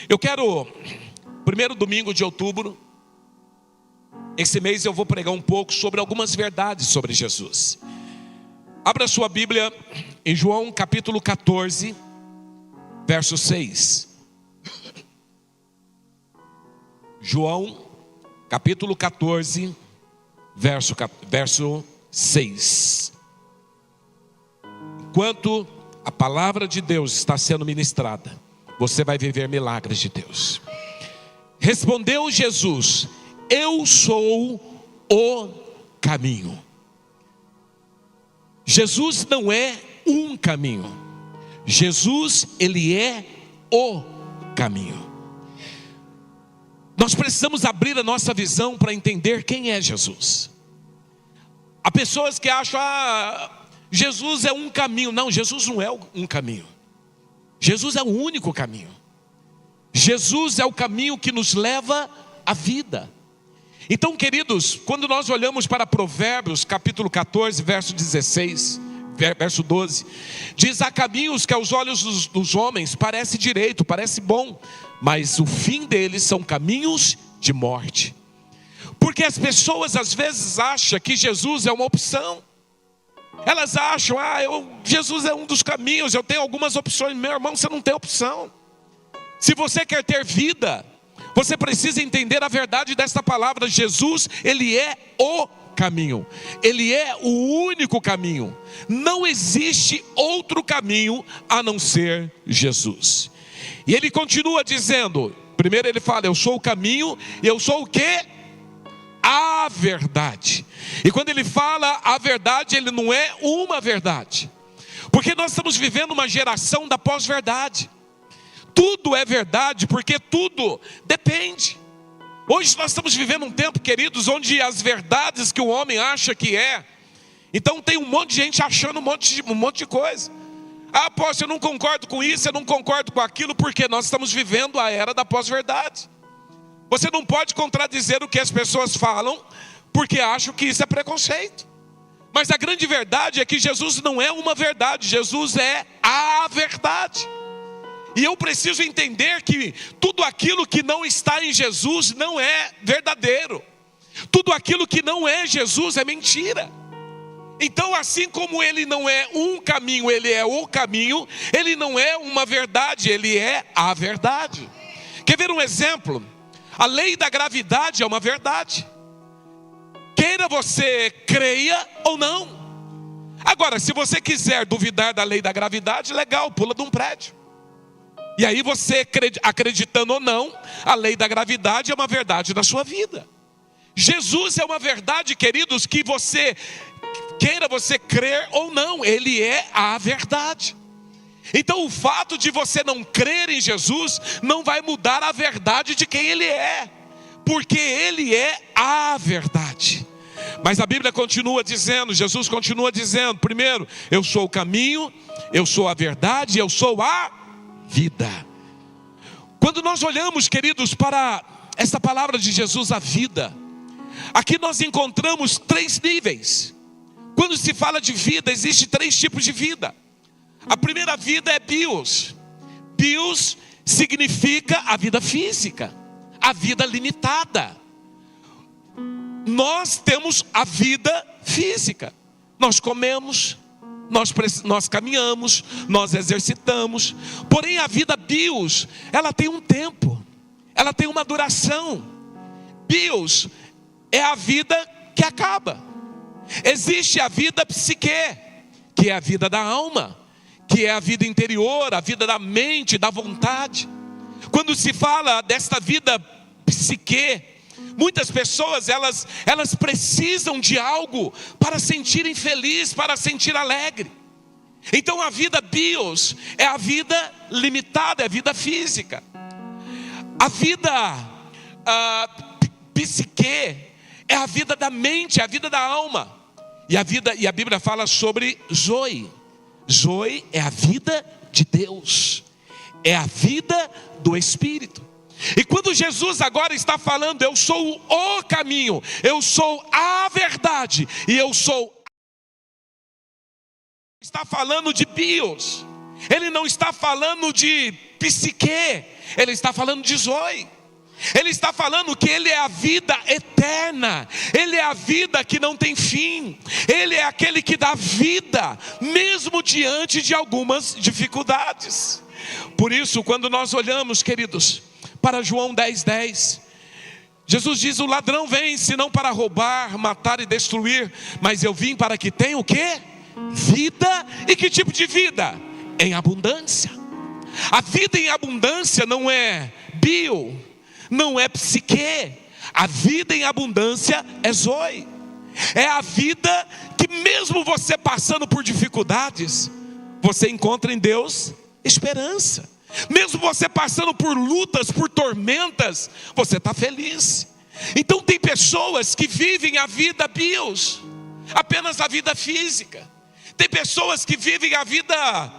Eu quero, primeiro domingo de outubro, esse mês eu vou pregar um pouco sobre algumas verdades sobre Jesus. Abra sua Bíblia em João capítulo 14, verso 6. João capítulo 14, verso 6. Enquanto a palavra de Deus está sendo ministrada, você vai viver milagres de Deus. Respondeu Jesus: eu sou o caminho. Jesus não é um caminho. Jesus, ele é o caminho. Nós precisamos abrir a nossa visão para entender quem é Jesus. Há pessoas que acham, Jesus é um caminho. Não, Jesus não é um caminho. Jesus é o único caminho. Jesus é o caminho que nos leva à vida. Então, queridos, quando nós olhamos para Provérbios, capítulo 14, verso 16, verso 12, diz: há caminhos que aos olhos dos homens parece direito, parece bom, mas o fim deles são caminhos de morte. Porque as pessoas às vezes acham que Jesus é uma opção. Elas acham, Jesus é um dos caminhos, eu tenho algumas opções. Meu irmão, você não tem opção. Se você quer ter vida, você precisa entender a verdade desta palavra. Jesus, ele é o caminho. Ele é o único caminho. Não existe outro caminho a não ser Jesus. E ele continua dizendo, primeiro ele fala: eu sou o caminho, e eu sou o quê? A verdade. E quando ele fala a verdade, ele não é uma verdade. Porque nós estamos vivendo uma geração da pós-verdade. Tudo é verdade, porque tudo depende. Hoje nós estamos vivendo um tempo, queridos, onde as verdades que o homem acha que é. Então tem um monte de gente achando um monte de coisa. Apóstolo, eu não concordo com isso, eu não concordo com aquilo, porque nós estamos vivendo a era da pós-verdade. Você não pode contradizer o que as pessoas falam, porque acham que isso é preconceito. Mas a grande verdade é que Jesus não é uma verdade, Jesus é a verdade. E eu preciso entender que tudo aquilo que não está em Jesus não é verdadeiro. Tudo aquilo que não é Jesus é mentira. Então, assim como ele não é um caminho, ele é o caminho, ele não é uma verdade, ele é a verdade. Quer ver um exemplo? A lei da gravidade é uma verdade. Queira você creia ou não. Agora, se você quiser duvidar da lei da gravidade, legal, pula de um prédio. E aí você, acreditando ou não, a lei da gravidade é uma verdade na sua vida. Jesus é uma verdade, queridos, que você, queira você crer ou não, ele é a verdade. Então o fato de você não crer em Jesus não vai mudar a verdade de quem ele é, porque ele é a verdade. Mas a Bíblia continua dizendo, Jesus continua dizendo, primeiro, eu sou o caminho, eu sou a verdade, eu sou a vida. Quando nós olhamos, queridos, para esta palavra de Jesus, a vida, aqui nós encontramos 3 níveis. Quando se fala de vida, existem 3 tipos de vida. A primeira vida é bios. Bios significa a vida física, a vida limitada. Nós temos a vida física. Nós comemos, nós caminhamos, nós exercitamos. Porém a vida bios, ela tem um tempo, ela tem uma duração. Bios é a vida que acaba. Existe a vida psique, que é a vida da alma, que é a vida interior, a vida da mente, da vontade. Quando se fala desta vida psique, muitas pessoas, elas precisam de algo para sentirem feliz, para sentir alegre. Então a vida bios é a vida limitada, é a vida física. A vida psique é a vida da mente, é a vida da alma. E a Bíblia fala sobre Zoe. Zoe é a vida de Deus, é a vida do Espírito. E quando Jesus agora está falando, eu sou o caminho, eu sou a verdade, e eu sou, está falando de bios. Ele não está falando de psique, Ele está falando de Zoe. Ele está falando que Ele é a vida eterna. Ele é a vida que não tem fim. Ele é aquele que dá vida, mesmo diante de algumas dificuldades. Por isso, quando nós olhamos, queridos, para João 10:10, Jesus diz: o ladrão vem senão para roubar, matar e destruir, mas eu vim para que tenha o quê? Vida. E que tipo de vida? Em abundância. A vida em abundância não é bio, não é psique. A vida em abundância é zoe. É a vida que mesmo você passando por dificuldades, você encontra em Deus esperança. Mesmo você passando por lutas, por tormentas, você está feliz. Então tem pessoas que vivem a vida bios, apenas a vida física. Tem pessoas que vivem a vida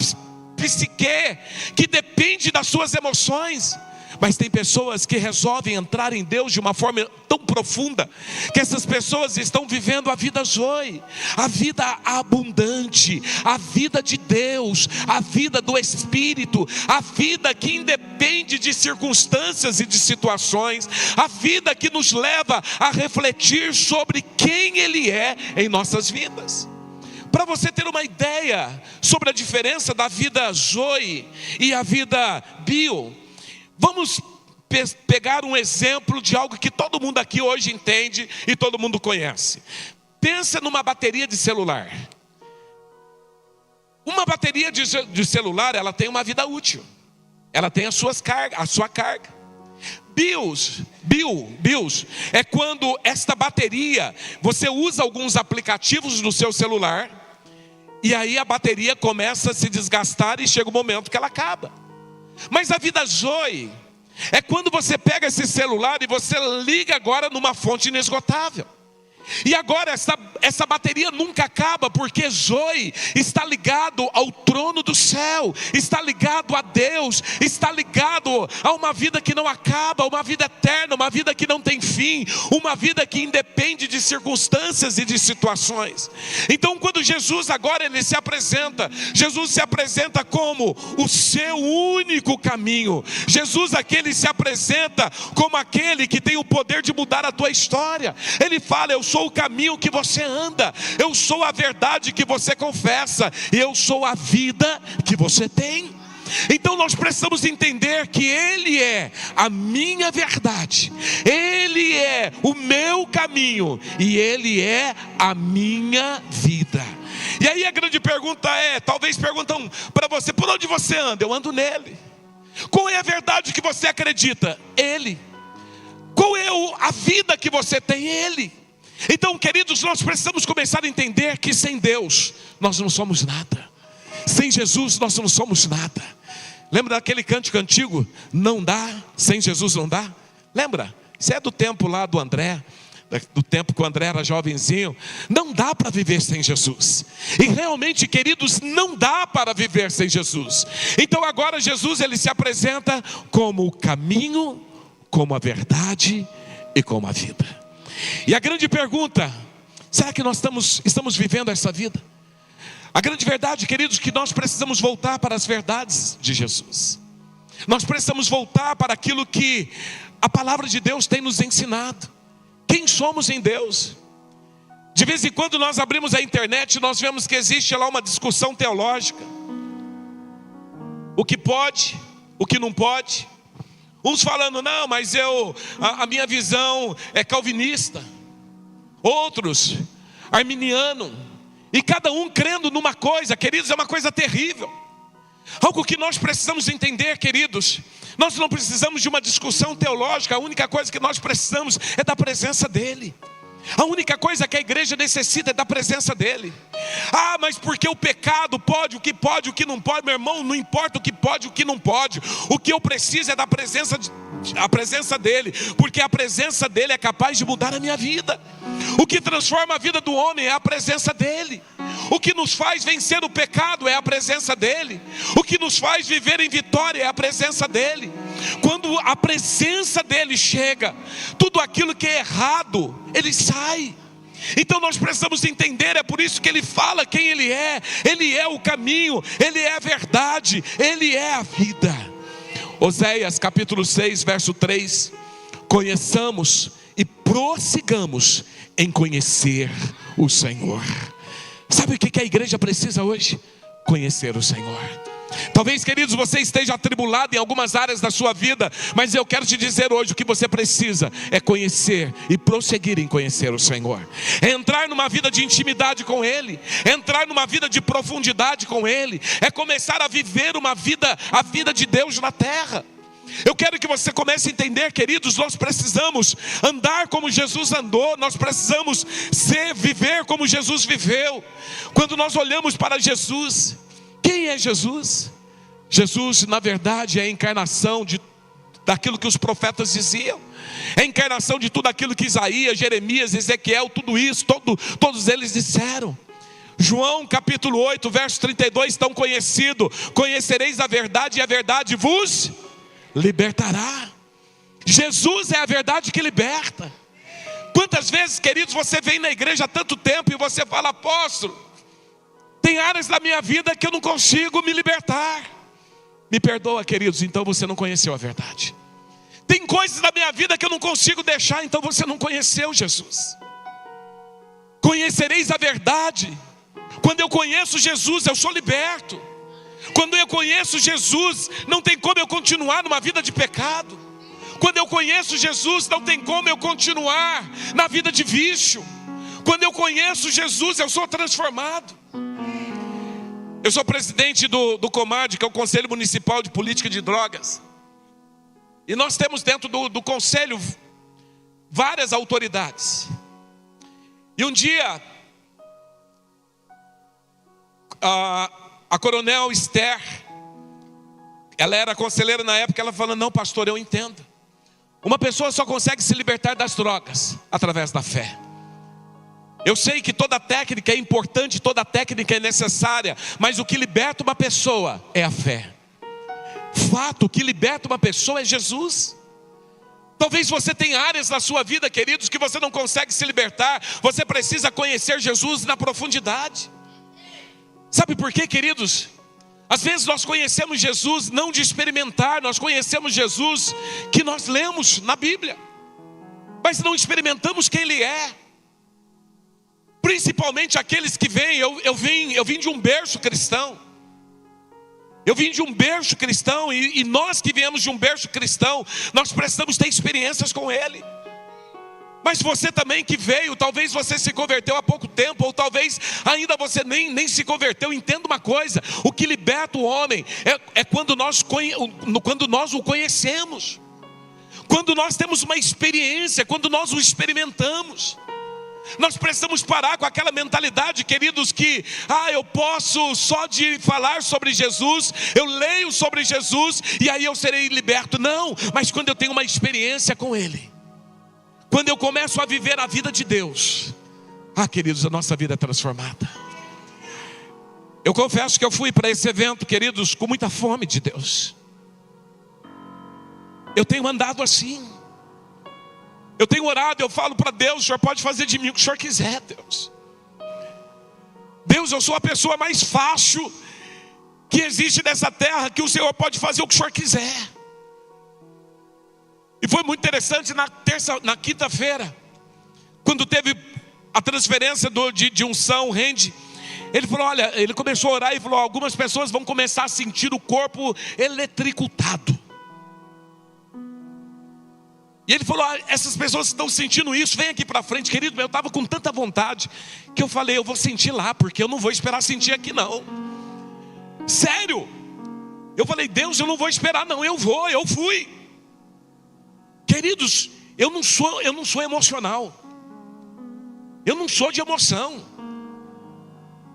psique, que depende das suas emoções. Mas tem pessoas que resolvem entrar em Deus de uma forma tão profunda, que essas pessoas estão vivendo a vida zoe, a vida abundante, a vida de Deus, a vida do Espírito, a vida que independe de circunstâncias e de situações, a vida que nos leva a refletir sobre quem Ele é em nossas vidas. Para você ter uma ideia sobre a diferença da vida zoe e a vida bio, vamos pegar um exemplo de algo que todo mundo aqui hoje entende e todo mundo conhece. Pensa numa bateria de celular. Uma bateria de celular, ela tem uma vida útil. Ela tem a sua carga. BIOS é quando esta bateria, você usa alguns aplicativos no seu celular, e aí a bateria começa a se desgastar e chega um momento que ela acaba. Mas a vida zoe é quando você pega esse celular e você liga agora numa fonte inesgotável. E agora essa bateria nunca acaba, porque zoe está ligado ao trono do céu, está ligado a Deus, está ligado a uma vida que não acaba, uma vida eterna, uma vida que não tem fim, uma vida que independe de circunstâncias e de situações. Então quando Jesus agora ele se apresenta, Jesus se apresenta como o seu único caminho. Jesus aqui ele se apresenta como aquele que tem o poder de mudar a tua história. Ele fala: eu sou o caminho que você anda, eu sou a verdade que você confessa, e eu sou a vida que você tem. Então nós precisamos entender que Ele é a minha verdade, Ele é o meu caminho e Ele é a minha vida. E aí a grande pergunta é, talvez perguntam para você: por onde você anda? Eu ando nele. Qual é a verdade que você acredita? Ele. Qual é a vida que você tem? Ele. Então, queridos, nós precisamos começar a entender que sem Deus nós não somos nada. Sem Jesus nós não somos nada. Lembra daquele cântico antigo? Não dá, sem Jesus não dá. Lembra? Isso é do tempo lá do André, do tempo que o André era jovenzinho. Não dá para viver sem Jesus. E realmente, queridos, não dá para viver sem Jesus. Então agora Jesus ele se apresenta como o caminho, como a verdade e como a vida. E a grande pergunta: será que nós estamos vivendo essa vida? A grande verdade, queridos, que nós precisamos voltar para as verdades de Jesus. Nós precisamos voltar para aquilo que a palavra de Deus tem nos ensinado. Quem somos em Deus? De vez em quando nós abrimos a internet, nós vemos que existe lá uma discussão teológica. O que pode, o que não pode. Uns falando: não, mas a minha visão é calvinista. Outros, arminiano. E cada um crendo numa coisa, queridos, é uma coisa terrível. Algo que nós precisamos entender, queridos: nós não precisamos de uma discussão teológica. A única coisa que nós precisamos é da presença dEle. A única coisa que a igreja necessita é da presença dEle. Ah, mas porque o pecado pode, o que não pode? Meu irmão, não importa o que pode, o que não pode. O que eu preciso é da presença dEle, porque a presença dEle é capaz de mudar a minha vida. O que transforma a vida do homem é a presença dEle. O que nos faz vencer o pecado é a presença dEle. O que nos faz viver em vitória é a presença dEle. Quando a presença dEle chega, tudo aquilo que é errado, Ele sai. Então nós precisamos entender, é por isso que Ele fala quem Ele é. Ele é o caminho, Ele é a verdade, Ele é a vida. Oséias capítulo 6, verso 3: conheçamos e prossigamos em conhecer o Senhor. Sabe o que a igreja precisa hoje? Conhecer o Senhor. Talvez, queridos, você esteja atribulado em algumas áreas da sua vida, mas eu quero te dizer hoje, o que você precisa é conhecer e prosseguir em conhecer o Senhor. É entrar numa vida de intimidade com Ele, é entrar numa vida de profundidade com Ele, é começar a viver a vida de Deus na terra. Eu quero que você comece a entender, queridos, nós precisamos andar como Jesus andou, nós precisamos viver como Jesus viveu. Quando nós olhamos para Jesus, quem é Jesus? Jesus, na verdade, é a encarnação daquilo que os profetas diziam. É a encarnação de tudo aquilo que Isaías, Jeremias, Ezequiel, tudo isso, todos eles disseram. João capítulo 8, verso 32, tão conhecido: conhecereis a verdade e a verdade vos libertará. Jesus é a verdade que liberta. Quantas vezes, queridos, você vem na igreja há tanto tempo e você fala: apóstolo, tem áreas da minha vida que eu não consigo me libertar. Me perdoa, queridos, então você não conheceu a verdade. Tem coisas da minha vida que eu não consigo deixar, então você não conheceu Jesus. Conhecereis a verdade. Quando eu conheço Jesus, eu sou liberto. Quando eu conheço Jesus, não tem como eu continuar numa vida de pecado. Quando eu conheço Jesus, não tem como eu continuar na vida de vício. Quando eu conheço Jesus, eu sou transformado. Eu sou presidente do COMAD, que é o Conselho Municipal de Política de Drogas. E nós temos dentro do conselho várias autoridades. E um dia, a coronel Esther, ela era conselheira na época, ela falou: não, pastor, eu entendo. Uma pessoa só consegue se libertar das drogas através da fé. Eu sei que toda técnica é importante, toda técnica é necessária, mas o que liberta uma pessoa é a fé. Fato, o que liberta uma pessoa é Jesus. Talvez você tenha áreas na sua vida, queridos, que você não consegue se libertar. Você precisa conhecer Jesus na profundidade. Sabe por quê, queridos? Às vezes nós conhecemos Jesus não de experimentar, nós conhecemos Jesus que nós lemos na Bíblia, mas não experimentamos quem Ele é. Principalmente aqueles que vêm, eu vim de um berço cristão. Eu vim de um berço cristão e nós que viemos de um berço cristão, nós precisamos ter experiências com Ele. Mas você também que veio, talvez você se converteu há pouco tempo, ou talvez ainda você nem se converteu. Entenda uma coisa: o que liberta o homem é quando nós o conhecemos, quando nós temos uma experiência, quando nós o experimentamos. Nós precisamos parar com aquela mentalidade, queridos, que eu posso só de falar sobre Jesus, eu leio sobre Jesus e aí eu serei liberto. Não, mas quando eu tenho uma experiência com Ele, quando eu começo a viver a vida de Deus, queridos, a nossa vida é transformada. Eu confesso que eu fui para esse evento, queridos, com muita fome de Deus. Eu tenho andado assim. Eu tenho orado, eu falo para Deus: o Senhor pode fazer de mim o que o Senhor quiser, Deus. Deus, eu sou a pessoa mais fácil que existe nessa terra, que o Senhor pode fazer o que o Senhor quiser. E foi muito interessante na quinta-feira, quando teve a transferência de unção, rende. Ele falou: olha, ele começou a orar e falou: algumas pessoas vão começar a sentir o corpo eletricutado. E ele falou: essas pessoas estão sentindo isso, vem aqui para frente. Querido, eu estava com tanta vontade que eu falei: eu vou sentir lá, porque eu não vou esperar sentir aqui não. Sério. Eu falei: Deus, eu não vou esperar não, eu fui. Queridos, eu não sou emocional. Eu não sou de emoção.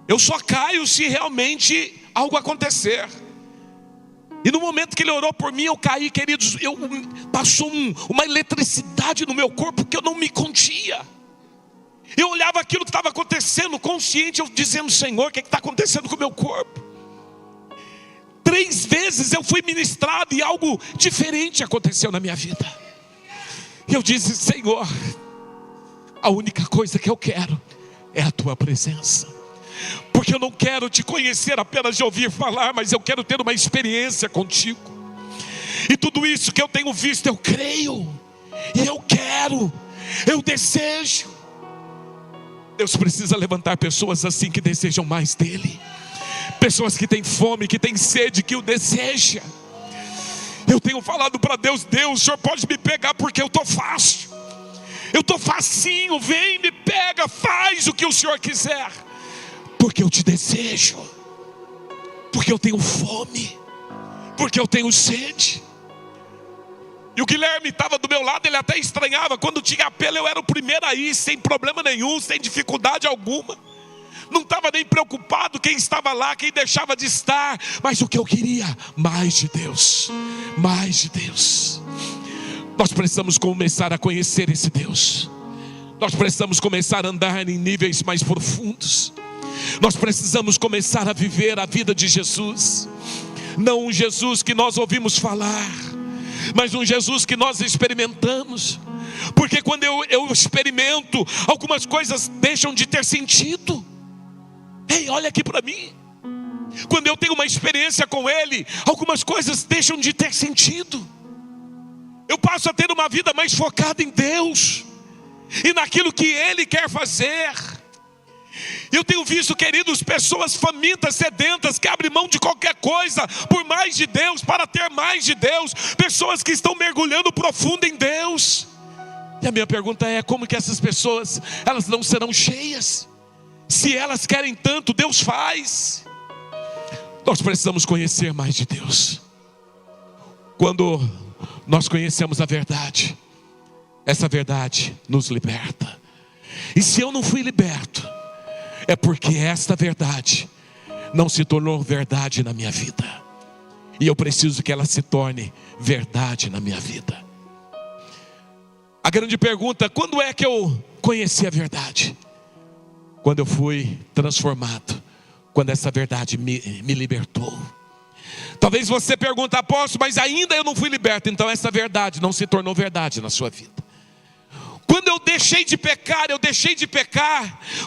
Eu só caio se realmente algo acontecer. E no momento que ele orou por mim, eu caí, queridos. Passou uma eletricidade no meu corpo que eu não me contia. Eu olhava aquilo que estava acontecendo, consciente, eu dizendo: Senhor, o que está acontecendo com o meu corpo? 3 vezes eu fui ministrado e algo diferente aconteceu na minha vida. E eu disse: Senhor, a única coisa que eu quero é a tua presença. Porque eu não quero te conhecer apenas de ouvir falar, mas eu quero ter uma experiência contigo. E tudo isso que eu tenho visto, eu creio, e eu quero, eu desejo. Deus precisa levantar pessoas assim que desejam mais dele. Pessoas que têm fome, que têm sede, que o desejam. Eu tenho falado para Deus: Deus, o Senhor pode me pegar porque eu estou fácil. Eu estou facinho, vem, me pega, faz o que o Senhor quiser. Porque eu te desejo. Porque eu tenho fome. Porque eu tenho sede. E o Guilherme estava do meu lado, ele até estranhava. Quando tinha apelo, eu era o primeiro a ir, sem problema nenhum, sem dificuldade alguma. Não estava nem preocupado quem estava lá, quem deixava de estar. Mas o que eu queria, mais de Deus. Mais de Deus. Nós precisamos começar a conhecer esse Deus. Nós precisamos começar a andar em níveis mais profundos. Nós precisamos começar a viver a vida de Jesus. Não um Jesus que nós ouvimos falar, mas um Jesus que nós experimentamos. Porque quando eu experimento, algumas coisas deixam de ter sentido. Ei, olha aqui para mim. Quando eu tenho uma experiência com Ele, algumas coisas deixam de ter sentido. Eu passo a ter uma vida mais focada em Deus e naquilo que Ele quer fazer. Eu tenho visto, queridos, pessoas famintas, sedentas, que abrem mão de qualquer coisa por mais de Deus, para ter mais de Deus. Pessoas que estão mergulhando profundo em Deus. E a minha pergunta é: como que essas pessoas, elas não serão cheias? Se elas querem tanto, Deus faz. Nós precisamos conhecer mais de Deus. Quando nós conhecemos a verdade, essa verdade nos liberta. E se eu não fui liberto, é porque esta verdade não se tornou verdade na minha vida. E eu preciso que ela se torne verdade na minha vida. A grande pergunta: quando é que eu conheci a verdade? Quando eu fui transformado. Quando essa verdade me libertou. Talvez você pergunte: apóstolo, mas ainda eu não fui liberto. Então essa verdade não se tornou verdade na sua vida. Quando eu deixei de pecar,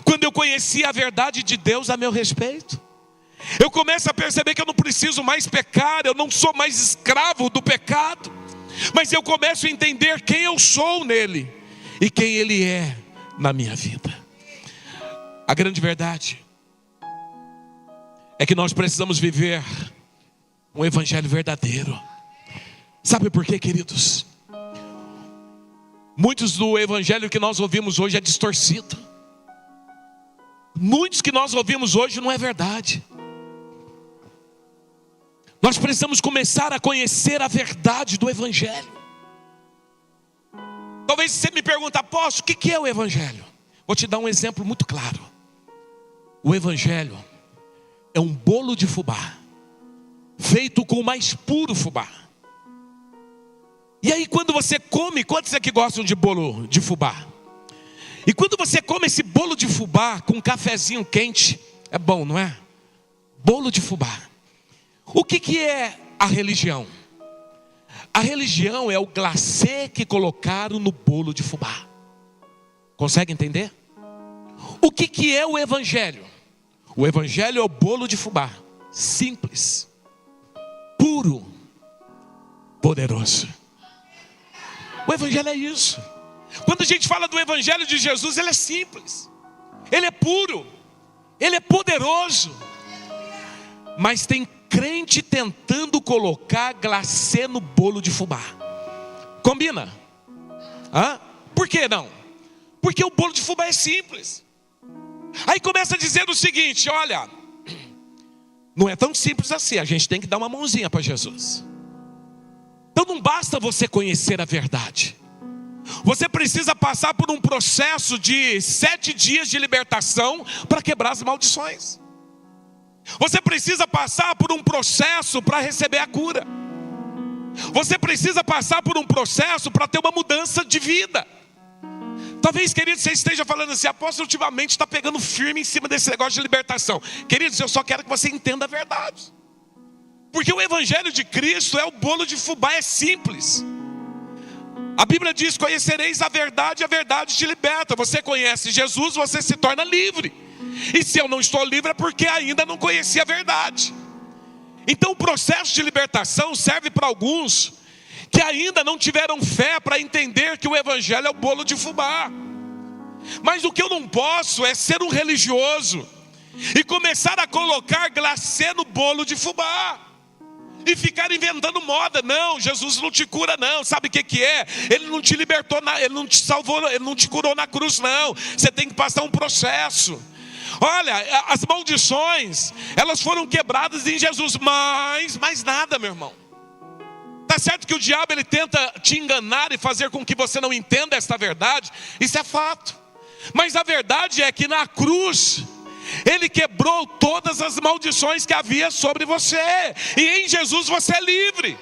quando eu conheci a verdade de Deus a meu respeito. Eu começo a perceber que eu não preciso mais pecar, eu não sou mais escravo do pecado, mas eu começo a entender quem eu sou nele e quem Ele é na minha vida. A grande verdade é que nós precisamos viver um evangelho verdadeiro. Sabe por quê, queridos? Muitos do evangelho que nós ouvimos hoje é distorcido. Muitos que nós ouvimos hoje não é verdade. Nós precisamos começar a conhecer a verdade do evangelho. Talvez você me pergunte: apóstolo, o que é o evangelho? Vou te dar um exemplo muito claro. O evangelho é um bolo de fubá, feito com o mais puro fubá. E aí quando você come, quantos aqui gostam de bolo de fubá? E quando você come esse bolo de fubá com um cafezinho quente, é bom, não é? Bolo de fubá. O que é a religião? A religião é o glacê que colocaram no bolo de fubá. Consegue entender? O que é o evangelho? O evangelho é o bolo de fubá. Simples, puro, poderoso. O evangelho é isso. Quando a gente fala do evangelho de Jesus, ele é simples, ele é puro, ele é poderoso. Mas tem crente tentando colocar glacê no bolo de fubá. Combina? Por que não? Porque o bolo de fubá é simples. Aí começa a dizer o seguinte: olha, não é tão simples assim, a gente tem que dar uma mãozinha para Jesus. Então não basta você conhecer a verdade. Você precisa passar por um processo de 7 dias de libertação para quebrar as maldições. Você precisa passar por um processo para receber a cura. Você precisa passar por um processo para ter uma mudança de vida. Talvez, queridos, você esteja falando assim: apóstolo, ultimamente está pegando firme em cima desse negócio de libertação. Queridos, eu só quero que você entenda a verdade. Porque o evangelho de Cristo é o bolo de fubá, é simples. A Bíblia diz: conhecereis a verdade te liberta. Você conhece Jesus, você se torna livre. E se eu não estou livre é porque ainda não conheci a verdade. Então o processo de libertação serve para alguns que ainda não tiveram fé para entender que o evangelho é o bolo de fubá. Mas o que eu não posso é ser um religioso e começar a colocar glacê no bolo de fubá e ficar inventando moda. Não, Jesus não te cura não. Sabe o que é? Ele não te libertou, ele não te salvou, ele não te curou na cruz não. Você tem que passar um processo. Olha, as maldições, elas foram quebradas em Jesus, mas mais nada, meu irmão. Tá certo que o diabo ele tenta te enganar e fazer com que você não entenda esta verdade. Isso é fato. Mas a verdade é que na cruz ele quebrou todas as maldições que havia sobre você. E em Jesus você é livre.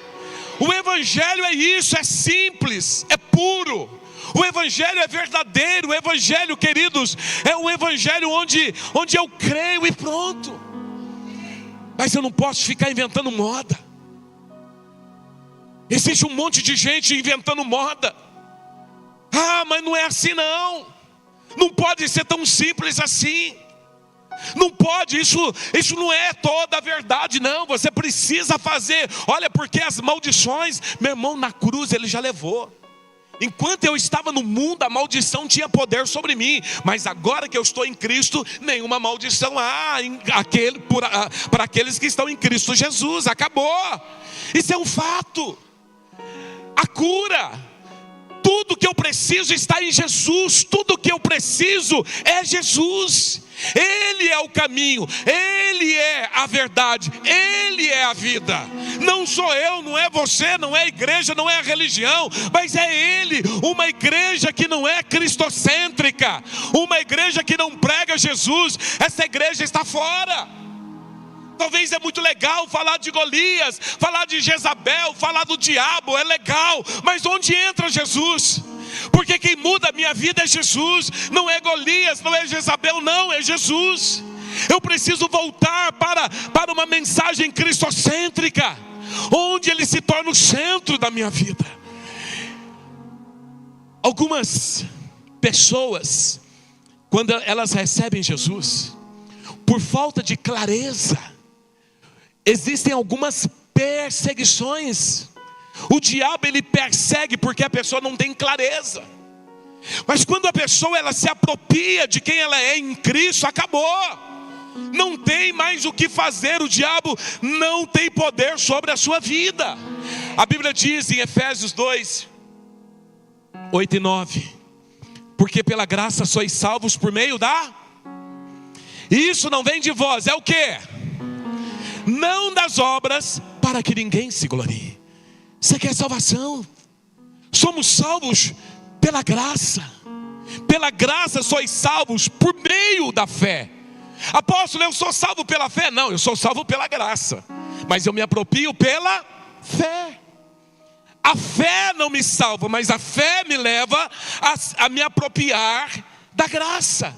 O evangelho é isso, é simples, é puro. O evangelho é verdadeiro. O evangelho, queridos, é um evangelho onde eu creio e pronto. Mas eu não posso ficar inventando moda. Existe um monte de gente inventando moda. Ah, mas não é assim não. Não pode ser tão simples assim. Não pode, isso não é toda a verdade não. Você precisa fazer. Olha, porque as maldições, meu irmão, na cruz ele já levou. Enquanto eu estava no mundo, a maldição tinha poder sobre mim. Mas agora que eu estou em Cristo, nenhuma maldição há para aqueles que estão em Cristo Jesus. Acabou. Isso é um fato. A cura, tudo que eu preciso está em Jesus. Tudo que eu preciso é Jesus. Ele é o caminho, Ele é a verdade, Ele é a vida. Não sou eu, não é você, não é a igreja, não é a religião, mas é Ele. Uma igreja que não é cristocêntrica, uma igreja que não prega Jesus, essa igreja está fora. Talvez é muito legal falar de Golias, falar de Jezabel, falar do diabo, é legal, mas onde entra Jesus? Porque quem muda a minha vida é Jesus. Não é Golias, não é Jezabel, não, é Jesus. Eu preciso voltar para uma mensagem cristocêntrica, onde Ele se torna o centro da minha vida. Algumas pessoas, quando elas recebem Jesus, por falta de clareza, existem algumas perseguições. O diabo ele persegue porque a pessoa não tem clareza. Mas quando a pessoa ela se apropria de quem ela é em Cristo, acabou. Não tem mais o que fazer. O diabo não tem poder sobre a sua vida. A Bíblia diz em Efésios 2, 8 e 9: porque pela graça sois salvos por meio da... E isso não vem de vós, é o quê? Não das obras, para que ninguém se glorie. Você quer salvação? Somos salvos pela graça. Pela graça sois salvos por meio da fé. Apóstolo, eu sou salvo pela fé? Não, eu sou salvo pela graça. Mas eu me aproprio pela fé. A fé não me salva, mas a fé me leva a me apropriar da graça.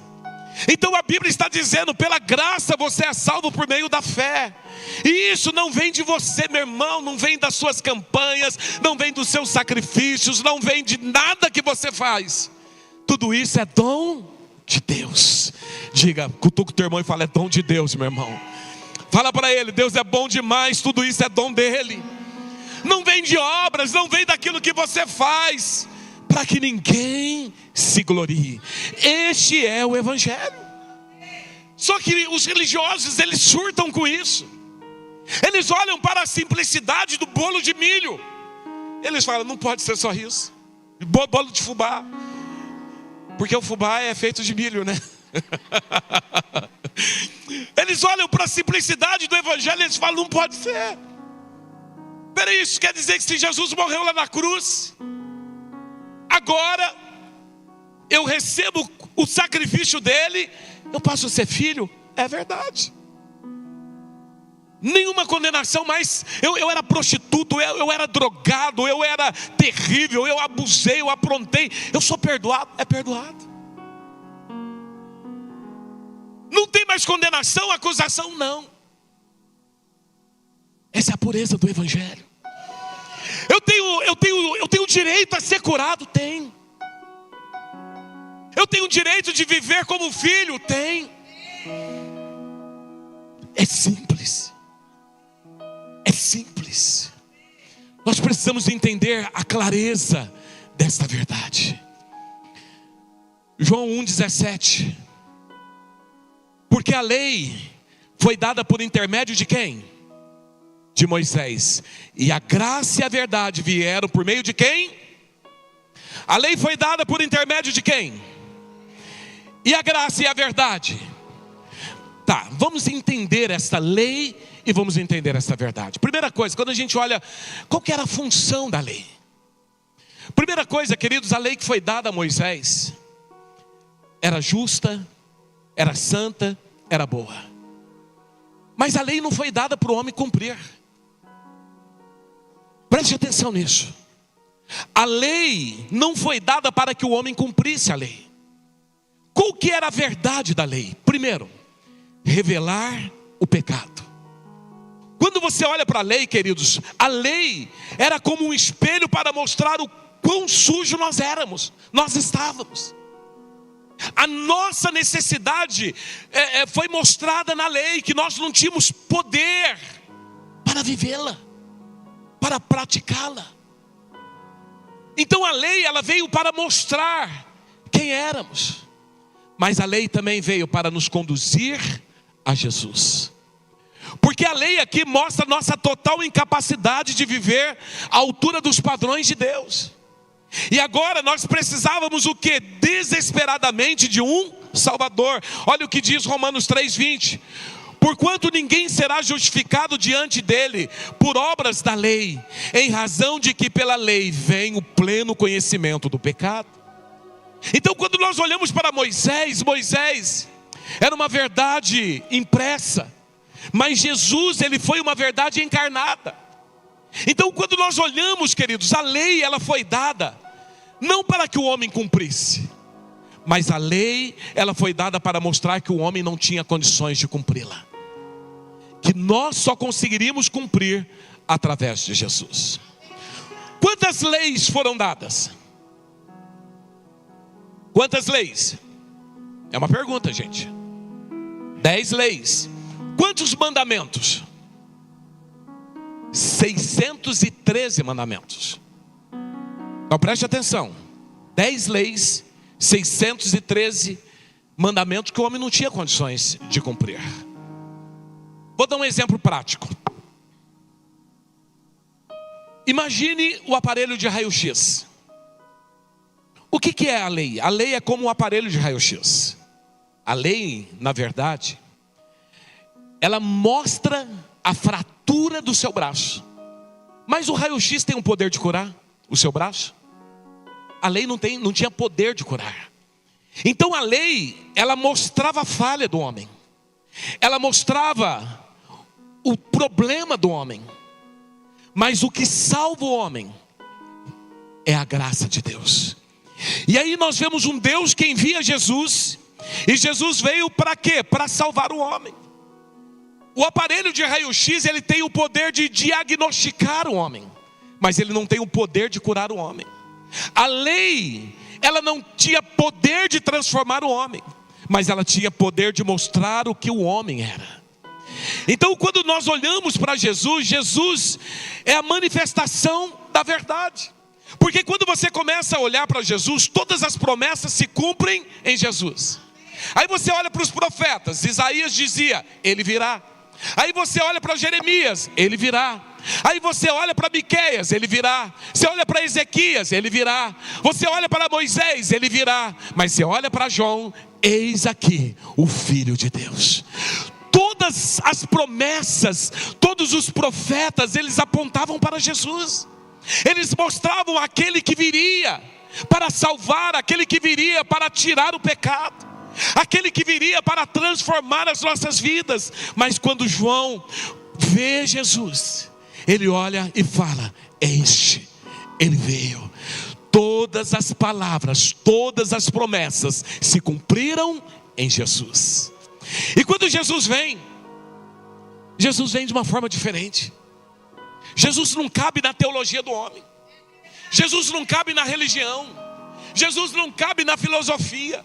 Então a Bíblia está dizendo, pela graça você é salvo por meio da fé. E isso não vem de você, meu irmão, não vem das suas campanhas, não vem dos seus sacrifícios, não vem de nada que você faz. Tudo isso é dom de Deus. Diga, cutuca o teu irmão e fala, é dom de Deus, meu irmão. Fala para ele, Deus é bom demais, tudo isso é dom dele. Não vem de obras, não vem daquilo que você faz, para que ninguém se glorie. Este é o evangelho. Só que os religiosos, eles surtam com isso. Eles olham para a simplicidade do bolo de milho. Eles falam, não pode ser só isso. Bolo de fubá. Porque o fubá é feito de milho, né? Eles olham para a simplicidade do evangelho e eles falam, não pode ser. Peraí, isso quer dizer que se Jesus morreu lá na cruz, agora eu recebo o sacrifício dele, eu passo a ser filho? É verdade. Nenhuma condenação mais. Eu era prostituto, eu era drogado, eu era terrível, eu abusei, eu aprontei. Eu sou perdoado, é perdoado. Não tem mais condenação, acusação, não. Essa é a pureza do evangelho. Eu tenho direito a ser curado? Tenho. Eu tenho direito de viver como filho? Tenho. É simples. É simples. Nós precisamos entender a clareza desta verdade. João 1,17. Porque a lei foi dada por intermédio de quem? De Moisés. E a graça e a verdade vieram por meio de quem? A lei foi dada por intermédio de quem? E a graça e a verdade? Tá, vamos entender esta lei e vamos entender esta verdade. Primeira coisa, quando a gente olha, qual que era a função da lei? Primeira coisa, queridos, a lei que foi dada a Moisés era justa, era santa, era boa. Mas a lei não foi dada para o homem cumprir. Preste atenção nisso. A lei não foi dada para que o homem cumprisse a lei. Qual que era a verdade da lei? Primeiro, revelar o pecado. Quando você olha para a lei, queridos, a lei era como um espelho para mostrar o quão sujo nós éramos, nós estávamos. A nossa necessidade foi mostrada na lei, que nós não tínhamos poder para vivê-la, para praticá-la. Então a lei, ela veio para mostrar quem éramos. Mas a lei também veio para nos conduzir a Jesus. Porque a lei aqui mostra nossa total incapacidade de viver à altura dos padrões de Deus. E agora nós precisávamos o quê? Desesperadamente de um Salvador. Olha o que diz Romanos 3,20. Porquanto ninguém será justificado diante dele por obras da lei, em razão de que pela lei vem o pleno conhecimento do pecado. Então quando nós olhamos para Moisés era uma verdade impressa, mas Jesus, ele foi uma verdade encarnada. Então quando nós olhamos, queridos, a lei, ela foi dada não para que o homem cumprisse, mas a lei, ela foi dada para mostrar que o homem não tinha condições de cumpri-la, que nós só conseguiríamos cumprir através de Jesus. Quantas leis foram dadas? Quantas leis? É uma pergunta, gente. 10 leis. Quantos mandamentos? 613 mandamentos. Então preste atenção. 10 leis, 613 mandamentos que o homem não tinha condições de cumprir. Vou dar um exemplo prático. Imagine o aparelho de raio-x. O que é a lei? A lei é como um aparelho de raio-x. A lei, na verdade, ela mostra a fratura do seu braço. Mas o raio-x tem o poder de curar o seu braço? A lei não tinha poder de curar. Então a lei, ela mostrava a falha do homem. Ela mostrava o problema do homem. Mas o que salva o homem é a graça de Deus. E aí nós vemos um Deus que envia Jesus. E Jesus veio para quê? Para salvar o homem. O aparelho de raio-x, ele tem o poder de diagnosticar o homem, mas ele não tem o poder de curar o homem. A lei, ela não tinha poder de transformar o homem, mas ela tinha poder de mostrar o que o homem era. Então quando nós olhamos para Jesus, Jesus é a manifestação da verdade. Porque quando você começa a olhar para Jesus, todas as promessas se cumprem em Jesus. Aí você olha para os profetas, Isaías dizia, ele virá. Aí você olha para Jeremias, ele virá. Aí você olha para Miqueias, ele virá. Você olha para Ezequias, ele virá. Você olha para Moisés, ele virá. Mas você olha para João, eis aqui o Filho de Deus. Todas as promessas, todos os profetas, eles apontavam para Jesus. Eles mostravam aquele que viria para salvar, aquele que viria para tirar o pecado, aquele que viria para transformar as nossas vidas. Mas quando João vê Jesus, ele olha e fala, ele veio. Todas as palavras, todas as promessas se cumpriram em Jesus. E quando Jesus vem de uma forma diferente. Jesus não cabe na teologia do homem. Jesus não cabe na religião. Jesus não cabe na filosofia.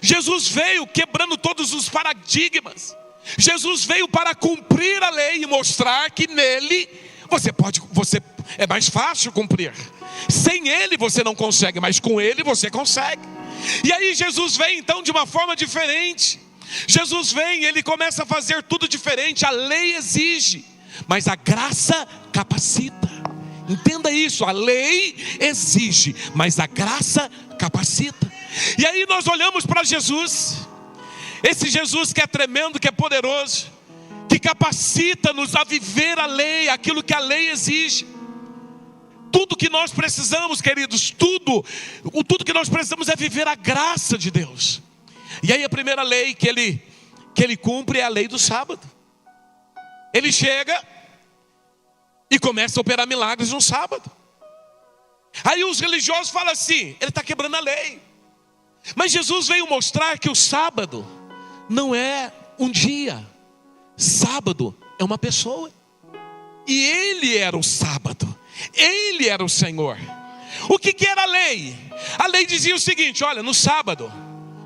Jesus veio quebrando todos os paradigmas. Jesus veio para cumprir a lei e mostrar que nele você é mais fácil cumprir. Sem ele você não consegue, mas com ele você consegue. E aí Jesus vem então de uma forma diferente. Jesus vem e ele começa a fazer tudo diferente. A lei exige, mas a graça capacita. Entenda isso, a lei exige, mas a graça capacita. E aí nós olhamos para Jesus, esse Jesus que é tremendo, que é poderoso, que capacita-nos a viver a lei, aquilo que a lei exige. Tudo que nós precisamos, queridos, tudo que nós precisamos é viver a graça de Deus. E aí a primeira lei que ele cumpre é a lei do sábado. Ele chega e começa a operar milagres no sábado. Aí os religiosos falam assim, ele está quebrando a lei. Mas Jesus veio mostrar que o sábado não é um dia. Sábado é uma pessoa. E ele era o sábado. Ele era o Senhor. O que era a lei? A lei dizia o seguinte: olha, no sábado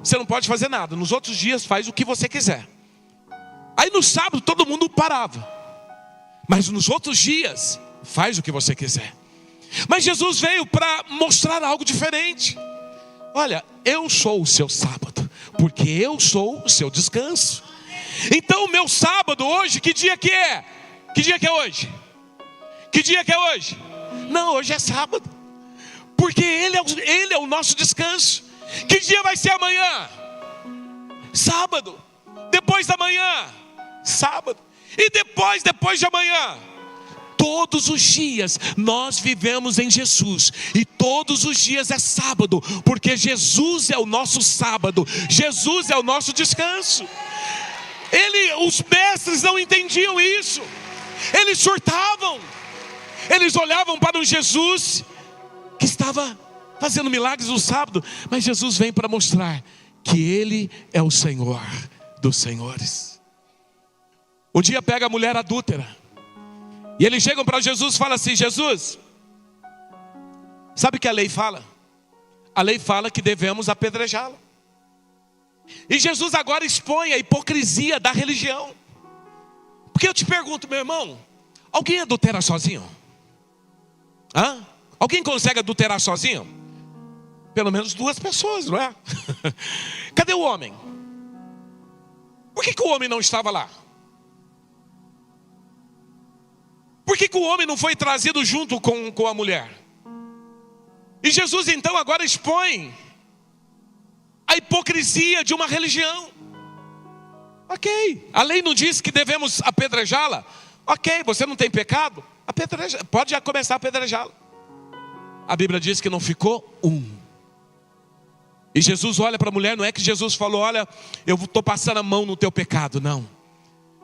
você não pode fazer nada, nos outros dias faz o que você quiser. Aí no sábado todo mundo parava, mas nos outros dias faz o que você quiser. Mas Jesus veio para mostrar algo diferente. Olha, eu sou o seu sábado, porque eu sou o seu descanso. Então o meu sábado hoje, que dia que é? Que dia que é hoje? Que dia que é hoje? Não, hoje é sábado, porque Ele é o nosso descanso. Que dia vai ser amanhã? Sábado. Depois da manhã? Sábado. E depois de amanhã? Todos os dias nós vivemos em Jesus, e todos os dias é sábado, porque Jesus é o nosso sábado, Jesus é o nosso descanso. Os mestres não entendiam isso, eles surtavam. Eles olhavam para um Jesus que estava fazendo milagres no sábado, mas Jesus vem para mostrar que Ele é o Senhor dos senhores. Um dia pega a mulher adúltera, e eles chegam para Jesus e falam assim: Jesus, sabe o que a lei fala? A lei fala que devemos apedrejá-la. E Jesus agora expõe a hipocrisia da religião. Porque eu te pergunto, meu irmão, alguém adultera sozinho? Hã? Alguém consegue adulterar sozinho? Pelo menos 2 pessoas, não é? Cadê o homem? Por que o homem não estava lá? Por que o homem não foi trazido junto com a mulher? E Jesus então agora expõe a hipocrisia de uma religião. Ok, a lei não diz que devemos apedrejá-la. Ok, você não tem pecado? Pode já começar a apedrejá-la. A Bíblia diz que não ficou um. E Jesus olha para a mulher, não é que Jesus falou: olha, eu estou passando a mão no teu pecado, não.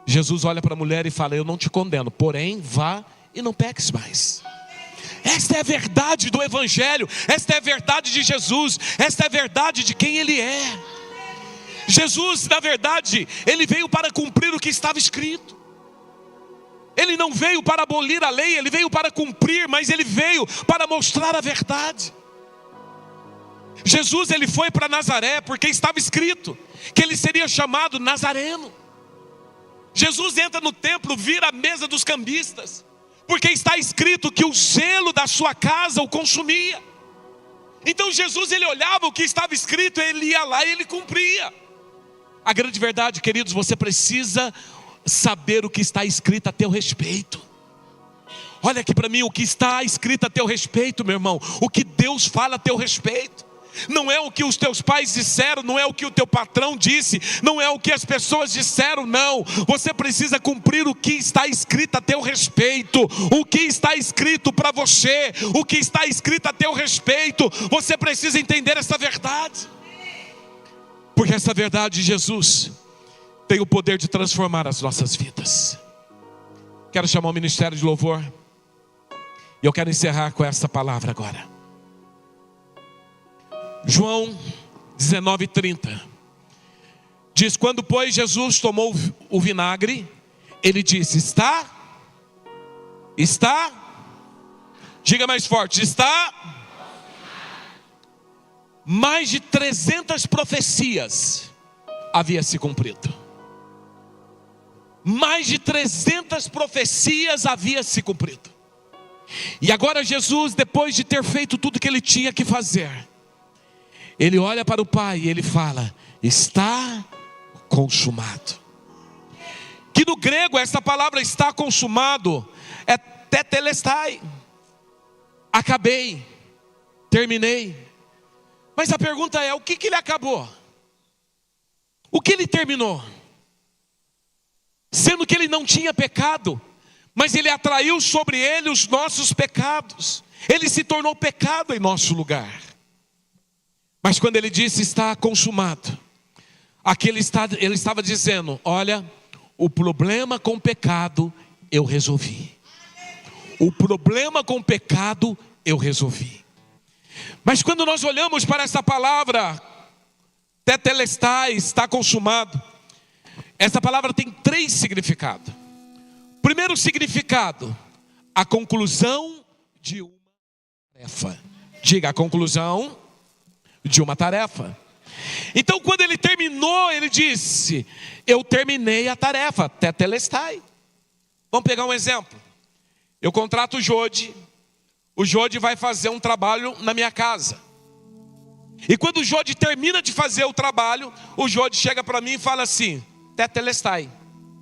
Jesus olha para a mulher e fala: eu não te condeno, porém vá e não peques mais. Esta é a verdade do Evangelho, esta é a verdade de Jesus, esta é a verdade de quem Ele é. Jesus, na verdade, Ele veio para cumprir o que estava escrito. Ele não veio para abolir a lei, Ele veio para cumprir, mas Ele veio para mostrar a verdade. Jesus, Ele foi para Nazaré porque estava escrito que Ele seria chamado Nazareno. Jesus entra no templo, vira a mesa dos cambistas, porque está escrito que o zelo da sua casa o consumia. Então Jesus, Ele olhava o que estava escrito, Ele ia lá e Ele cumpria. A grande verdade, queridos, você precisa saber o que está escrito a teu respeito. Olha aqui para mim, o que está escrito a teu respeito, meu irmão, o que Deus fala a teu respeito. Não é o que os teus pais disseram, não é o que o teu patrão disse, não é o que as pessoas disseram, não. Você precisa cumprir o que está escrito a teu respeito, o que está escrito para você, o que está escrito a teu respeito. Você precisa entender essa verdade, porque essa verdade de Jesus tem o poder de transformar as nossas vidas. Quero chamar o ministério de louvor, e eu quero encerrar com essa palavra agora. João 19:30 diz: quando pois Jesus tomou o vinagre, Ele disse: está, diga mais forte, está. Mais de 300 profecias havia se cumprido. Mais de 300 profecias havia se cumprido. E agora Jesus, depois de ter feito tudo que ele tinha que fazer, ele olha para o Pai e ele fala: está consumado. Que no grego essa palavra está consumado é tetelestai. Acabei, terminei. Mas a pergunta é: o que ele acabou? O que ele terminou? Sendo que ele não tinha pecado, mas ele atraiu sobre ele os nossos pecados. Ele se tornou pecado em nosso lugar. Mas quando ele disse está consumado, aqui ele estava dizendo: olha, o problema com o pecado eu resolvi. O problema com o pecado eu resolvi. Mas quando nós olhamos para essa palavra tetelestai, está consumado, essa palavra tem 3 significados. Primeiro significado, a conclusão de uma tarefa. Diga, a conclusão de uma tarefa. Então quando ele terminou, ele disse: eu terminei a tarefa, tetelestai. Vamos pegar um exemplo. Eu contrato o Jode vai fazer um trabalho na minha casa. E quando o Jode termina de fazer o trabalho, o Jode chega para mim e fala assim: tetelestai,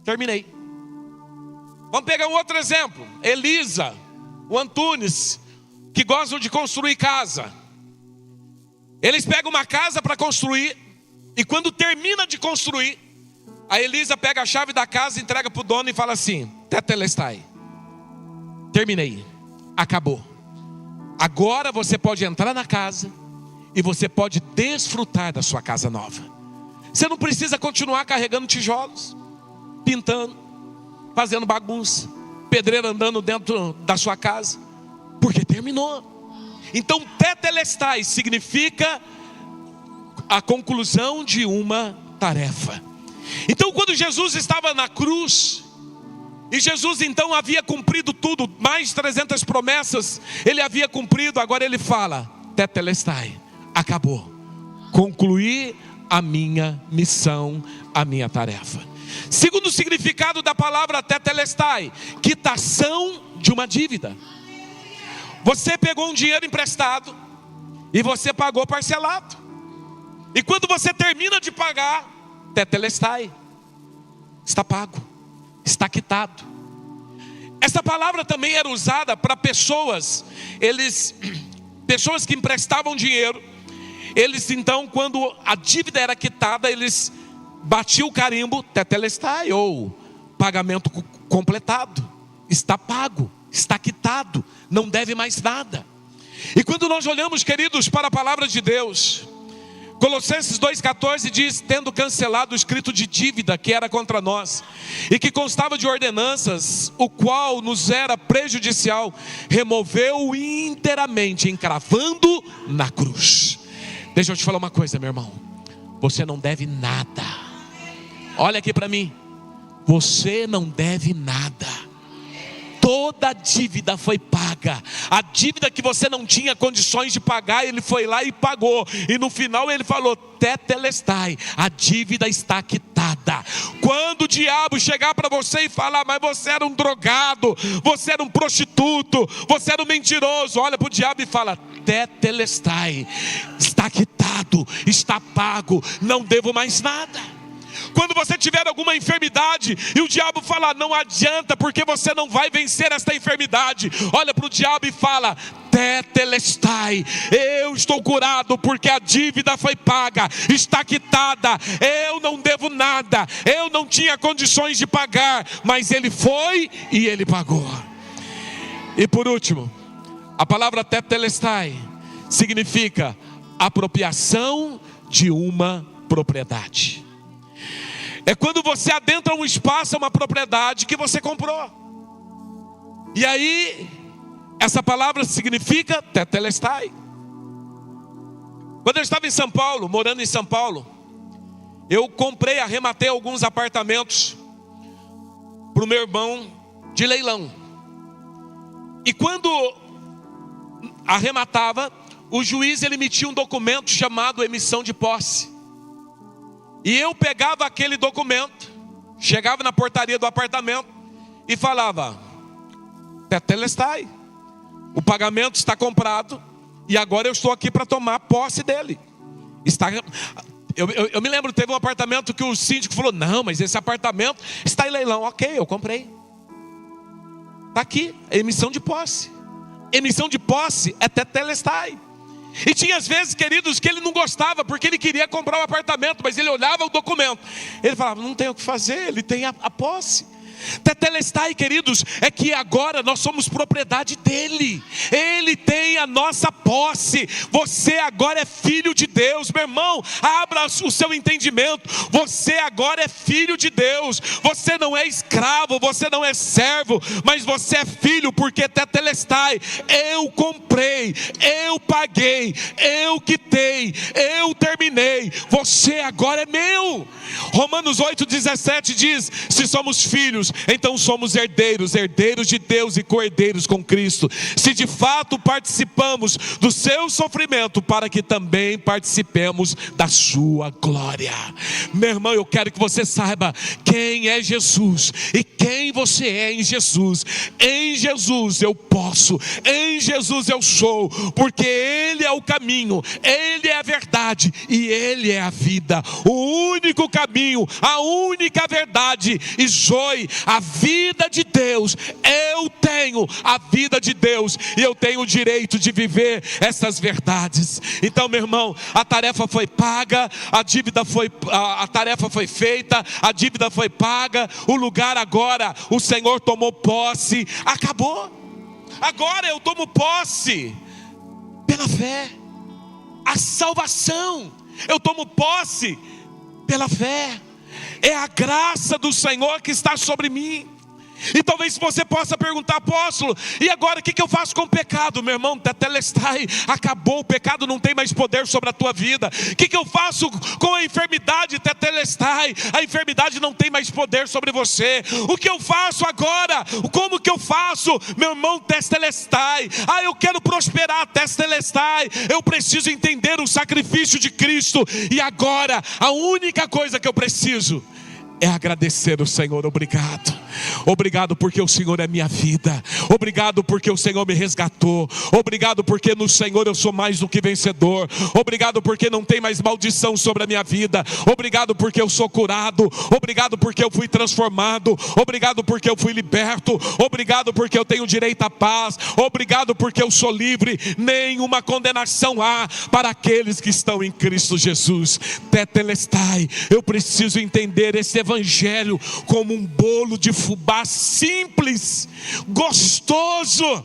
terminei. Vamos pegar um outro exemplo. Elisa, o Antunes, que gostam de construir casa. Eles pegam uma casa para construir, e quando termina de construir, a Elisa pega a chave da casa, entrega para o dono e fala assim: tetelestai, terminei, acabou. Agora você pode entrar na casa e você pode desfrutar da sua casa nova. Você não precisa continuar carregando tijolos, pintando, fazendo bagunça, pedreiro andando dentro da sua casa, porque terminou. Então tetelestai significa a conclusão de uma tarefa. Então quando Jesus estava na cruz, e Jesus então havia cumprido tudo, mais 300 promessas ele havia cumprido, agora ele fala: tetelestai, acabou, concluí a minha missão, a minha tarefa. Segundo significado da palavra tetelestai, quitação de uma dívida. Você pegou um dinheiro emprestado e você pagou parcelado, e quando você termina de pagar, tetelestai, está pago, está quitado. Essa palavra também era usada para pessoas que emprestavam dinheiro. Eles então, quando a dívida era quitada, eles batiam o carimbo tetelestai, ou pagamento completado, está pago, está quitado, não deve mais nada. E quando nós olhamos, queridos, para a palavra de Deus, Colossenses 2,14 diz: tendo cancelado o escrito de dívida que era contra nós, e que constava de ordenanças, o qual nos era prejudicial, removeu inteiramente, encravando na cruz. Deixa eu te falar uma coisa, meu irmão, você não deve nada. Olha aqui para mim, você não deve nada. Toda a dívida foi paga. A dívida que você não tinha condições de pagar, ele foi lá e pagou. E no final ele falou: tetelestai, a dívida está quitada. Quando o diabo chegar para você e falar: mas você era um drogado, você era um prostituto, você era um mentiroso, olha para o diabo e fala: tetelestai, está quitado, está pago, não devo mais nada. Quando você tiver alguma enfermidade e o diabo falar: não adianta, porque você não vai vencer esta enfermidade, olha para o diabo e fala: tetelestai, eu estou curado, porque a dívida foi paga, está quitada, eu não devo nada, eu não tinha condições de pagar, mas ele foi e ele pagou. E por último, a palavra tetelestai significa apropriação de uma propriedade. É quando você adentra um espaço, uma propriedade que você comprou. E aí, essa palavra significa tetelestai. Quando eu estava em São Paulo, morando em São Paulo, eu arrematei alguns apartamentos para o meu irmão de leilão. E quando arrematava, o juiz ele emitia um documento chamado emissão de posse. E eu pegava aquele documento, chegava na portaria do apartamento e falava: tetelestai, O pagamento está comprado e agora eu estou aqui para tomar posse dele. Eu me lembro, teve um apartamento que o síndico falou: não, mas esse apartamento está em leilão. Ok, eu comprei. Está aqui, emissão de posse. Emissão de posse é tetelestai. E tinha às vezes, queridos, que ele não gostava, porque ele queria comprar um apartamento, mas ele olhava o documento, ele falava: não tem o que fazer, ele tem a posse. Tetelestai, queridos, é que agora nós somos propriedade dele. Ele tem a nossa posse. Você agora é filho de Deus. Meu irmão, abra o seu entendimento. Você agora é filho de Deus. Você não é escravo, você não é servo, mas você é filho, porque tetelestai, eu comprei, eu paguei, eu quitei, eu terminei. Você agora é meu. Romanos 8,17 diz: se somos filhos, então somos herdeiros, herdeiros de Deus e co-herdeiros com Cristo, se de fato participamos do seu sofrimento, para que também participemos da sua glória. Meu irmão, eu quero que você saiba quem é Jesus e quem você é em Jesus. Em Jesus eu posso, em Jesus eu sou, porque Ele é o caminho, Ele é a verdade e Ele é a vida. O único caminho, a única verdade, e Zoe, a vida de Deus. Eu tenho a vida de Deus e eu tenho o direito de viver essas verdades. Então, meu irmão, a tarefa foi paga, a tarefa foi feita, a dívida foi paga, o lugar agora, o Senhor tomou posse, acabou. Agora eu tomo posse pela fé. A salvação, eu tomo posse pela fé. É a graça do Senhor que está sobre mim. E talvez você possa perguntar: apóstolo, e agora o que eu faço com o pecado? Meu irmão, tetelestai, acabou, o pecado não tem mais poder sobre a tua vida. O que eu faço com a enfermidade? Tetelestai, a enfermidade não tem mais poder sobre você. O que eu faço agora? Como que eu faço? Meu irmão, tetelestai. Eu quero prosperar, tetelestai. Eu preciso entender o sacrifício de Cristo. E agora, a única coisa que eu preciso é agradecer o Senhor. Obrigado. Obrigado porque o Senhor é minha vida. Obrigado porque o Senhor me resgatou. Obrigado porque no Senhor eu sou mais do que vencedor. Obrigado porque não tem mais maldição sobre a minha vida. Obrigado porque eu sou curado. Obrigado porque eu fui transformado. Obrigado porque eu fui liberto. Obrigado porque eu tenho direito à paz. Obrigado porque eu sou livre. Nenhuma condenação há para aqueles que estão em Cristo Jesus. Tetelestai, eu preciso entender esse evangelho como um bolo de fubá simples, gostoso,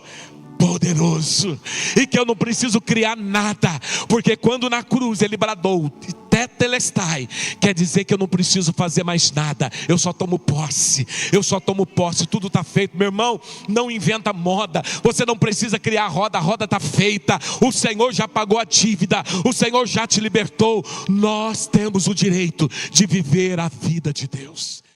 poderoso, e que eu não preciso criar nada, porque quando na cruz ele bradou tetelestai, quer dizer que eu não preciso fazer mais nada, eu só tomo posse, tudo está feito. Meu irmão, não inventa moda, você não precisa criar roda, a roda está feita, o Senhor já pagou a dívida, o Senhor já te libertou. Nós temos o direito de viver a vida de Deus.